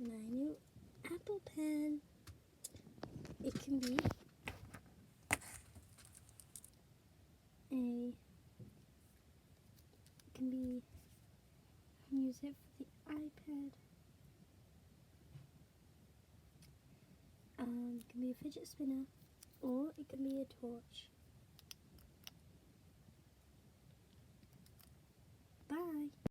my new Apple Pen. It can be use it for the iPad. It can be a fidget spinner, or it can be a torch. Bye.